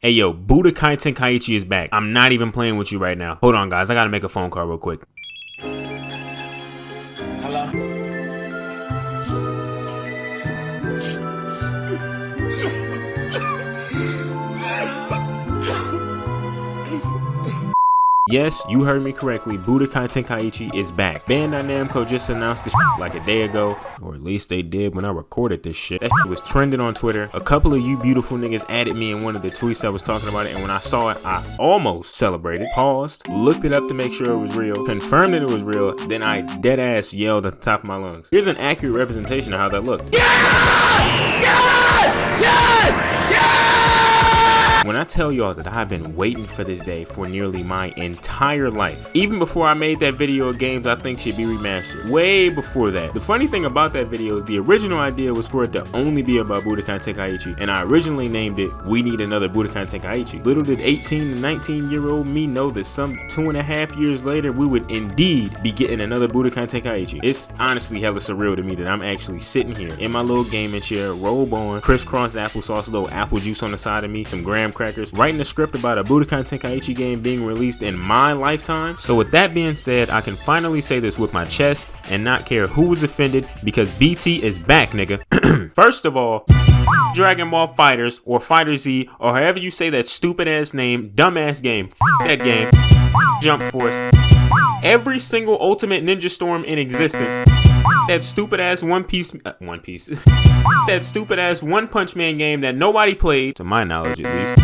Hey yo, Budokai Tenkaichi is back. I'm not even playing with you right now. Hold on guys, I gotta make a phone call real quick. Hello? Yes, you heard me correctly. Budokai Tenkaichi is back. Bandai Namco just announced this like a day ago, or at least they did when I recorded this shit. That shit was trending on Twitter. A couple of you beautiful niggas added me in one of the tweets that was talking about it, and when I saw it, I almost celebrated, paused, looked it up to make sure it was real, confirmed that it was real, then I dead ass yelled at the top of my lungs. Here's an accurate representation of how that looked. Yes! Yes! Yes! When I tell y'all that I've been waiting for this day for nearly my entire life, even before I made that video of games I think should be remastered, way before that. The funny thing about that video is the original idea was for it to only be about Budokai Tenkaichi, and I originally named it We Need Another Budokai Tenkaichi. Little did 18 to 19-year-old me know that some 2.5 years later we would indeed be getting another Budokai Tenkaichi. It's honestly hella surreal to me that I'm actually sitting here in my little gaming chair, robe on, crisscross applesauce, little apple juice on the side of me, some graham crackers, writing a script about a Budokai Tenkaichi game being released in my lifetime. So with that being said, I can finally say this with my chest and not care who was offended, because BT is back, nigga. First of all, Dragon Ball Fighters or Fighter Z or however you say that stupid ass name, dumbass game, that game, Jump Force, every single Ultimate Ninja Storm in existence, that stupid ass One Piece, that stupid ass One Punch Man game that nobody played, to my knowledge at least.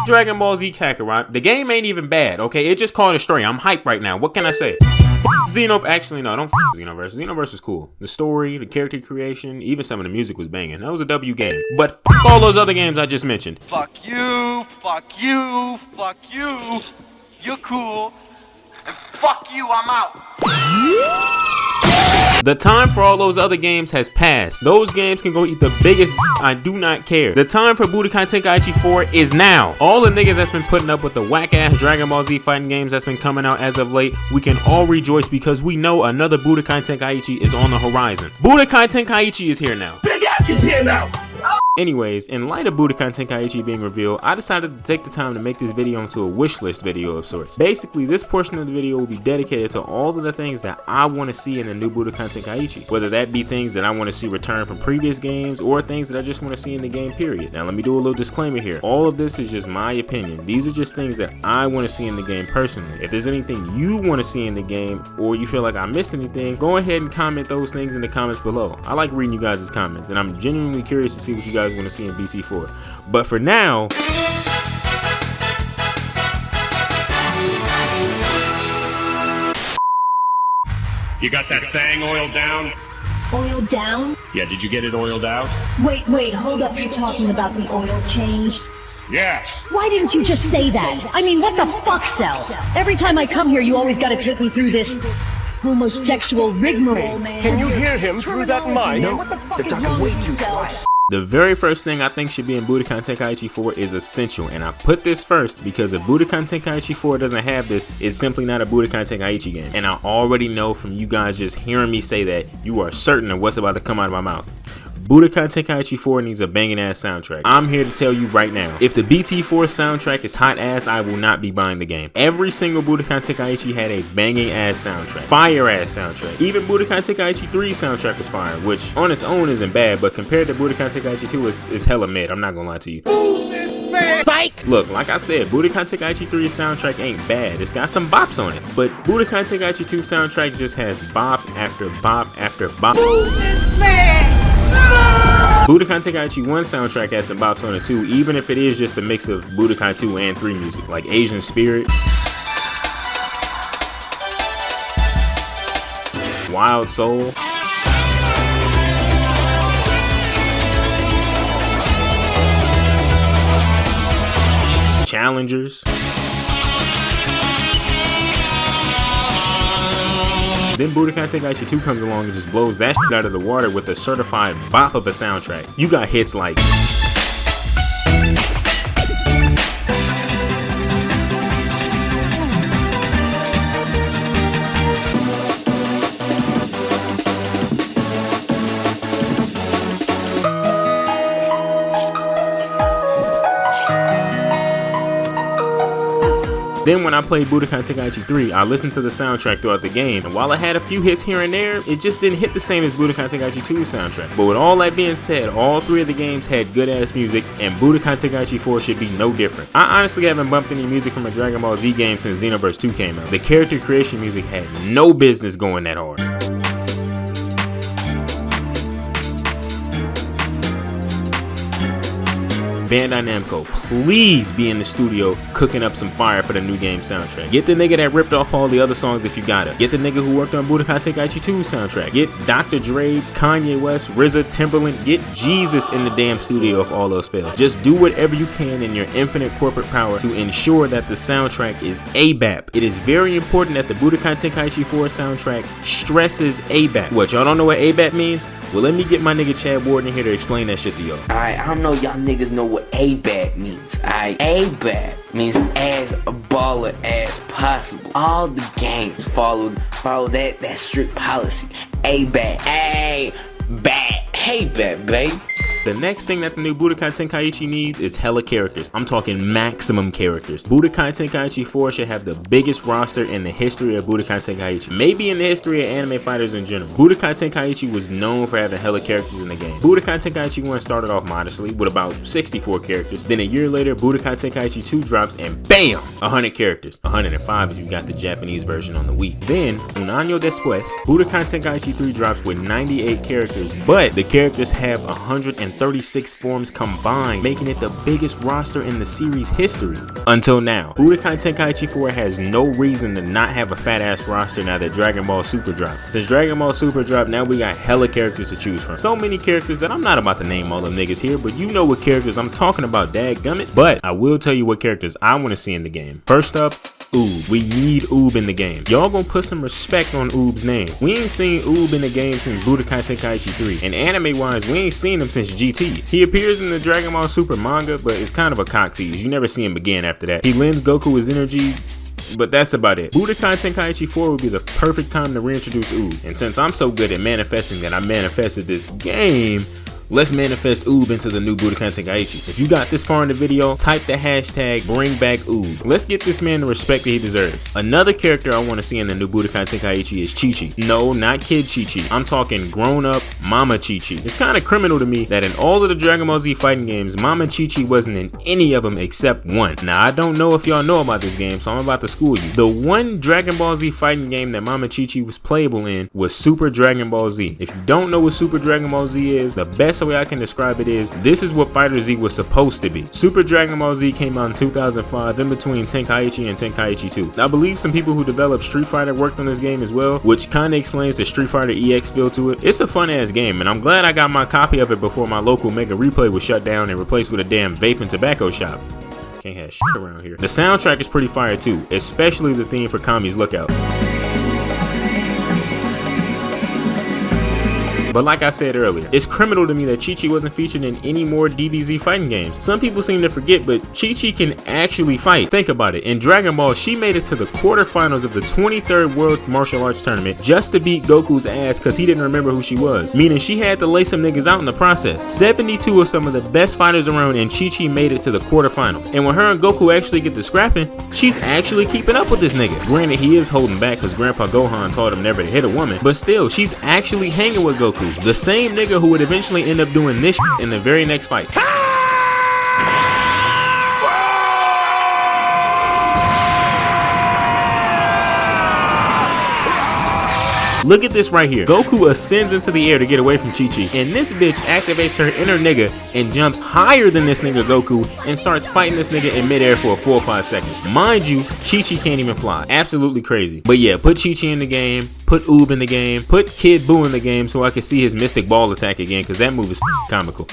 Dragon Ball Z Kakarot. The game ain't even bad, okay? It just caught a stray. I'm hyped right now. What can I say? Actually, no, don't Xenoverse. Xenoverse is cool. The story, the character creation, even some of the music was banging. That was a W game. But all those other games I just mentioned. Fuck you, fuck you, fuck you. You're cool. And fuck you, I'm out. The time for all those other games has passed. Those games can go eat the biggest I do not care. The time for Budokai Tenkaichi 4 is now. All the niggas that's been putting up with the whack-ass Dragon Ball Z fighting games that's been coming out as of late, we can all rejoice because we know another Budokai Tenkaichi is on the horizon. Budokai Tenkaichi is here now. Big F is here now. Anyways, in light of Budokai Tenkaichi being revealed, I decided to take the time to make this video into a wish list video of sorts. Basically, this portion of the video will be dedicated to all of the things that I want to see in the new Budokai Tenkaichi. Whether that be things that I want to see return from previous games or things that I just want to see in the game, period. Now, let me do a little disclaimer here. All of this is just my opinion. These are just things that I want to see in the game personally. If there's anything you want to see in the game or you feel like I missed anything, go ahead and comment those things in the comments below. I like reading you guys' comments, and I'm genuinely curious to see what you guys want to see in BT4. But for now, you got that thing oiled down? Oiled down? Yeah, did you get it oiled out? Wait, hold up, you're talking about the oil change? Yeah. Why didn't you just say that? I mean, what the fuck, Cel? Every time I come here, you always gotta take me through this homosexual rigmarole, man. Can you hear him through that mic? No, they're talking way too quiet. the very first thing I think should be in Budokai Tenkaichi 4 is essential, and I put this first because if Budokai Tenkaichi 4 doesn't have this, it's simply not a Budokai Tenkaichi game. And I already know from you guys just hearing me say that, you are certain of what's about to come out of my mouth. Budokai Tenkaichi 4 needs a banging ass soundtrack. I'm here to tell you right now, if the BT4 soundtrack is hot ass, I will not be buying the game. Every single Budokai Tenkaichi had a banging ass soundtrack, fire ass soundtrack. Even Budokai Tenkaichi 3 soundtrack was fire, which on its own isn't bad, but compared to Budokai Tenkaichi 2 is hella mid, I'm not gonna lie to you. Psych! Look, like I said, Budokai Tenkaichi 3's soundtrack ain't bad. It's got some bops on it. But Budokai Tenkaichi 2 soundtrack just has bop after bop after bop. Budokai Tenkaichi 1 soundtrack has some bops on it too, even if it is just a mix of Budokai 2 and 3 music, like Asian Spirit, Wild Soul, Challengers. Then Budokai Tenkaichi 2 comes along and just blows that shit out of the water with a certified bop of a soundtrack. You got hits like Then when I played Budokai Tenkaichi 3, I listened to the soundtrack throughout the game, and while it had a few hits here and there, it just didn't hit the same as Budokai Tenkaichi 2's soundtrack. But with all that being said, all three of the games had good ass music, and Budokai Tenkaichi 4 should be no different. I honestly haven't bumped any music from a Dragon Ball Z game since Xenoverse 2 came out. The character creation music had no business going that hard. Bandai Namco, please be in the studio cooking up some fire for the new game soundtrack. Get the nigga that ripped off all the other songs if you got it. Get the nigga who worked on Budokai Tenkaichi 2's soundtrack. Get Dr. Dre, Kanye West, RZA, Timberland. Get Jesus in the damn studio if all those fail. Just do whatever you can in your infinite corporate power to ensure that the soundtrack is ABAP. It is very important that the Budokai Tenkaichi 4 soundtrack stresses ABAP. What, y'all don't know what ABAP means? Well, let me get my nigga Chad Warden here to explain that shit to y'all. Alright, I don't know y'all niggas know what ABAP means. Alright, ABAP means as baller as possible. All the games follow that strict policy. ABAP, ABAP, baby. The next thing that the new Budokai Tenkaichi needs is hella characters. I'm talking maximum characters. Budokai Tenkaichi 4 should have the biggest roster in the history of Budokai Tenkaichi. Maybe in the history of anime fighters in general. Budokai Tenkaichi was known for having hella characters in the game. Budokai Tenkaichi 1 started off modestly with about 64 characters. Then a year later, Budokai Tenkaichi 2 drops and BAM! 100 characters. 105 if you got the Japanese version on the Wii. Then, un año después, Budokai Tenkaichi 3 drops with 98 characters, but the characters have 136 forms combined, making it the biggest roster in the series history. Until now, Budokai Tenkaichi 4 has no reason to not have a fat ass roster now that Dragon Ball Super dropped. Since Dragon Ball Super dropped, now we got hella characters to choose from. So many characters that I'm not about to name all them niggas here, but you know what characters I'm talking about, dadgummit. But I will tell you what characters I want to see in the game. First up, Oob. We need Oob in the game. Y'all gonna put some respect on Oob's name. We ain't seen Oob in the game since Budokai Tenkaichi 3. And anime wise, we ain't seen him since GT. He appears in the Dragon Ball Super manga, but it's kind of a cock tease. You never see him again after that. He lends Goku his energy, but that's about it. Budokai Tenkaichi 4 would be the perfect time to reintroduce Oob. And since I'm so good at manifesting that I manifested this game, let's manifest Oob into the new Budokai Tenkaichi. If you got this far in the video, type the hashtag #BringBackOob. Let's get this man the respect that he deserves. Another character I want to see in the new Budokai Tenkaichi is Chi-Chi. No, not kid Chi-Chi. I'm talking grown-up Mama Chi-Chi. It's kind of criminal to me that in all of the Dragon Ball Z fighting games, Mama Chi-Chi wasn't in any of them except one. Now, I don't know if y'all know about this game, so I'm about to school you. The one Dragon Ball Z fighting game that Mama Chi-Chi was playable in was Super Dragon Ball Z. If you don't know what Super Dragon Ball Z is, the best way I can describe it is, this is what Fighter Z was supposed to be. Super Dragon Ball Z came out in 2005, in between Tenkaichi and Tenkaichi 2. I believe some people who developed Street Fighter worked on this game as well, which kind of explains the Street Fighter EX feel to it. It's a fun ass game, and I'm glad I got my copy of it before my local Mega Replay was shut down and replaced with a damn vape and tobacco shop. Can't have shit around here. The soundtrack is pretty fire too, especially the theme for Kami's Lookout. But like I said earlier, it's criminal to me that Chi-Chi wasn't featured in any more DBZ fighting games. Some people seem to forget, but Chi-Chi can actually fight. Think about it. In Dragon Ball, she made it to the quarterfinals of the 23rd World Martial Arts Tournament just to beat Goku's ass because he didn't remember who she was. Meaning she had to lay some niggas out in the process. 72 of some of the best fighters around, and Chi-Chi made it to the quarterfinals. And when her and Goku actually get to scrapping, she's actually keeping up with this nigga. Granted, he is holding back because Grandpa Gohan taught him never to hit a woman, but still, she's actually hanging with Goku. The same nigga who would eventually end up doing this shit in the very next fight. Look at this right here. Goku ascends into the air to get away from Chi-Chi, and this bitch activates her inner nigga and jumps higher than this nigga Goku and starts fighting this nigga in midair for 4 or 5 seconds. Mind you, Chi-Chi can't even fly. Absolutely crazy. But yeah, put Chi-Chi in the game, put Oob in the game, put Kid Buu in the game so I can see his Mystic Ball attack again, because that move is comical.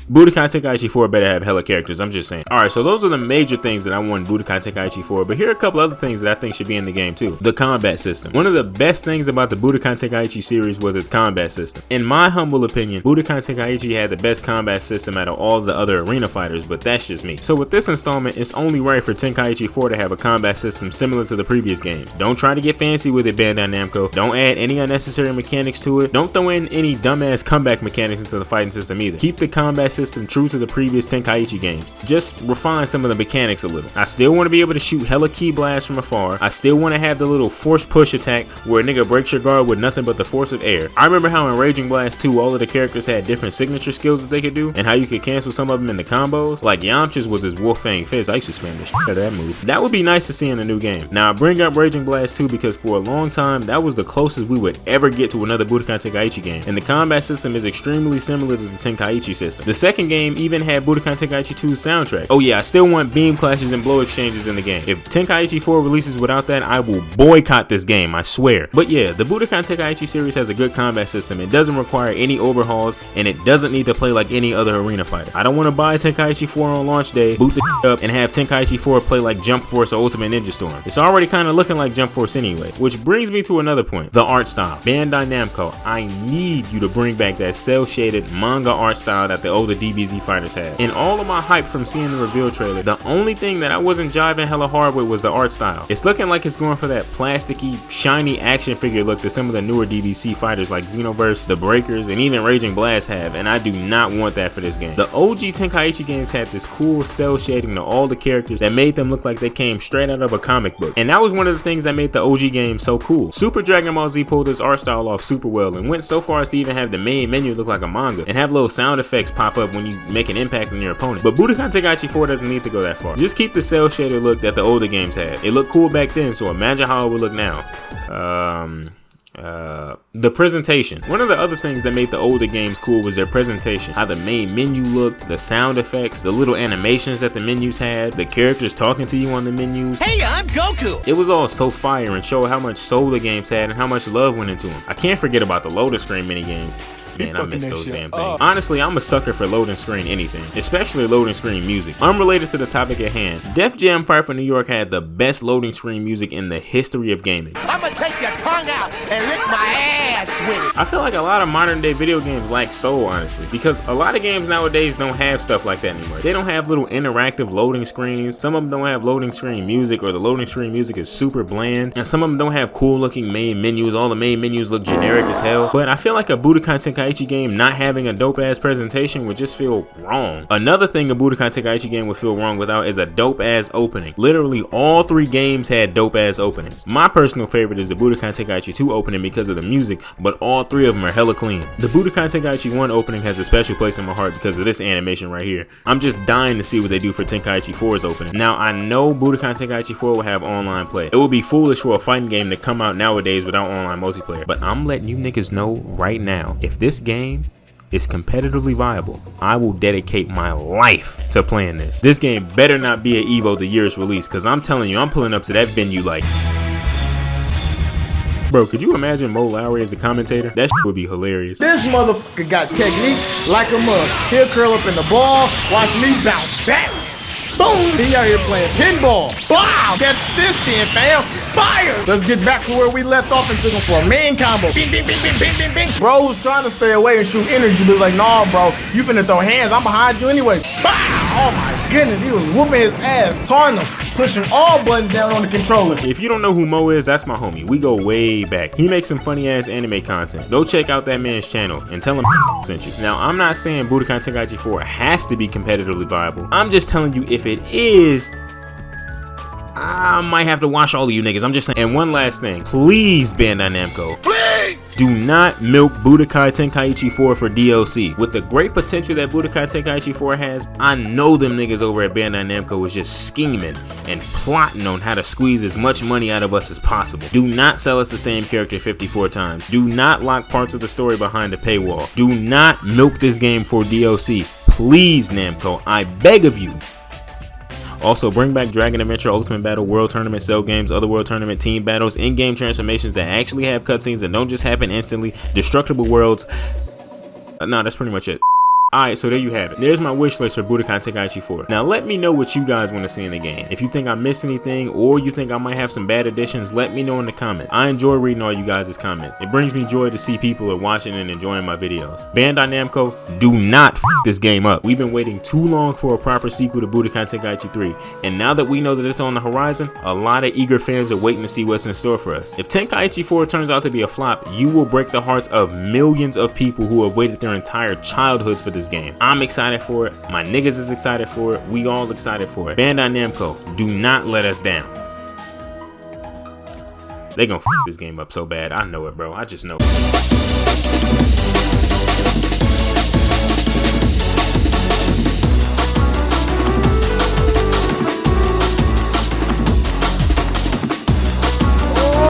Budokai Tenkaichi 4 better have hella characters, I'm just saying. Alright, so those are the major things that I want Budokai Tenkaichi 4, but here are a couple other things that I think should be in the game too. The combat system. One of the best things about the Budokai Tenkaichi series was its combat system. In my humble opinion, Budokai Tenkaichi had the best combat system out of all the other arena fighters, but that's just me. So with this installment, it's only right for Tenkaichi 4 to have a combat system similar to the previous games. Don't try to get fancy with it, Bandai Namco. Don't add any unnecessary mechanics to it. Don't throw in any dumbass comeback mechanics into the fighting system either. Keep the combat system system true to the previous Tenkaichi games. Just refine some of the mechanics a little. I still want to be able to shoot hella ki blasts from afar. I still want to have the little force push attack where a nigga breaks your guard with nothing but the force of air. I remember how in Raging Blast 2 all of the characters had different signature skills that they could do and how you could cancel some of them in the combos. Like Yamcha's was his Wolf Fang Fist. I used to spam the shit out of that move. That would be nice to see in a new game. Now I bring up Raging Blast 2 because for a long time that was the closest we would ever get to another Budokai Tenkaichi game, and the combat system is extremely similar to the Tenkaichi system. The second game even had Budokai Tenkaichi 2's soundtrack. Oh yeah, I still want beam clashes and blow exchanges in the game. If Tenkaichi 4 releases without that, I will boycott this game, I swear. But yeah, the Budokai Tenkaichi series has a good combat system. It doesn't require any overhauls, and it doesn't need to play like any other arena fighter. I don't want to buy Tenkaichi 4 on launch day, boot the up, and have Tenkaichi 4 play like Jump Force or Ultimate Ninja Storm. It's already kind of looking like Jump Force anyway. Which brings me to another point, the art style. Bandai Namco, I need you to bring back that cel-shaded manga art style that the older DBZ fighters had. In all of my hype from seeing the reveal trailer, the only thing that I wasn't jiving hella hard with was the art style. It's looking like it's going for that plasticky, shiny action figure look that some of the newer DBZ fighters like Xenoverse, the Breakers, and even Raging Blast have, and I do not want that for this game. The OG Tenkaichi games had this cool cel shading to all the characters that made them look like they came straight out of a comic book, and that was one of the things that made the OG game so cool. Super Dragon Ball Z pulled this art style off super well and went so far as to even have the main menu look like a manga and have little sound effects pop up when you make an impact on your opponent. But Budokai Tenkaichi 4 doesn't need to go that far. Just keep the cel shaded look that the older games had. It looked cool back then, so imagine how it would look now. The presentation. One of the other things that made the older games cool was their presentation. How the main menu looked, the sound effects, the little animations that the menus had, the characters talking to you on the menus. Hey, I'm Goku! It was all so fire and showed how much soul the games had and how much love went into them. I can't forget about the loading screen minigames. Man, I miss those damn things. Honestly, I'm a sucker for loading screen anything, especially loading screen music. Unrelated to the topic at hand, Def Jam Fight for New York had the best loading screen music in the history of gaming. I'ma take your tongue out and lick my ass with it! I feel like a lot of modern day video games lack soul, honestly, because a lot of games nowadays don't have stuff like that anymore. They don't have little interactive loading screens, some of them don't have loading screen music, or the loading screen music is super bland, and some of them don't have cool looking main menus. All the main menus look generic as hell. But I feel like a Budokai Tenkaichi game not having a dope ass presentation would just feel wrong. Another thing a Budokai Tenkaichi game would feel wrong without is a dope ass opening. Literally all three games had dope ass openings. My personal favorite is the Budokai Tenkaichi 2 opening because of the music, but all three of them are hella clean. The Budokai Tenkaichi 1 opening has a special place in my heart because of this animation right here. I'm just dying to see what they do for Tenkaichi 4's opening. Now I know Budokai Tenkaichi 4 will have online play. It would be foolish for a fighting game to come out nowadays without online multiplayer, but I'm letting you niggas know right now, if this game is competitively viable, I will dedicate my life to playing this. This game better not be an Evo the year's release, cause I'm telling you, I'm pulling up to that venue like, bro, could you imagine Mo Lowry as a commentator? That shit would be hilarious. This motherfucker got technique like a mug. He'll curl up in the ball, watch me bounce back. Boom! He out here playing pinball. Wow! Catch this then, fam. Fire! Let's get back to where we left off and took him for a main combo. Bing, bing, bing, bing, bing, bing, bing. Bro was trying to stay away and shoot energy, but was like, nah, bro, you finna throw hands. I'm behind you anyway. Bow! Oh my goodness, he was whooping his ass, taunting him, pushing all buttons down on the controller. If you don't know who Mo is, that's my homie. We go way back. He makes some funny ass anime content. Go check out that man's channel and tell him sent you. Now, I'm not saying Budokai Tenkaichi 4 has to be competitively viable. I'm just telling you, if it is, I might have to watch all of you niggas. I'm just saying. And one last thing, please, Bandai Namco, please do not milk Budokai Tenkaichi 4 for DLC. With the great potential that Budokai Tenkaichi 4 has, I know them niggas over at Bandai Namco is just scheming and plotting on how to squeeze as much money out of us as possible. Do not sell us the same character 54 times. Do not lock parts of the story behind a paywall. Do not milk this game for DLC. Please, Namco, I beg of you. Also, bring back Dragon Adventure, Ultimate Battle, World Tournament, Cell Games, Other World Tournament, Team Battles, in-game transformations that actually have cutscenes that don't just happen instantly, destructible worlds. No, that's pretty much it. Alright, so there you have it. There's my wish list for Budokai Tenkaichi 4. Now let me know what you guys want to see in the game. If you think I missed anything or you think I might have some bad additions, let me know in the comments. I enjoy reading all you guys' comments. It brings me joy to see people are watching and enjoying my videos. Bandai Namco, do not f this game up. We've been waiting too long for a proper sequel to Budokai Tenkaichi 3, and now that we know that it's on the horizon, a lot of eager fans are waiting to see what's in store for us. If Tenkaichi 4 turns out to be a flop, you will break the hearts of millions of people who have waited their entire childhoods for this this game. I'm excited for it. My niggas is excited for it. We all excited for it. Bandai Namco, do not let us down. They gonna f this game up so bad. I know it, bro. I just know it.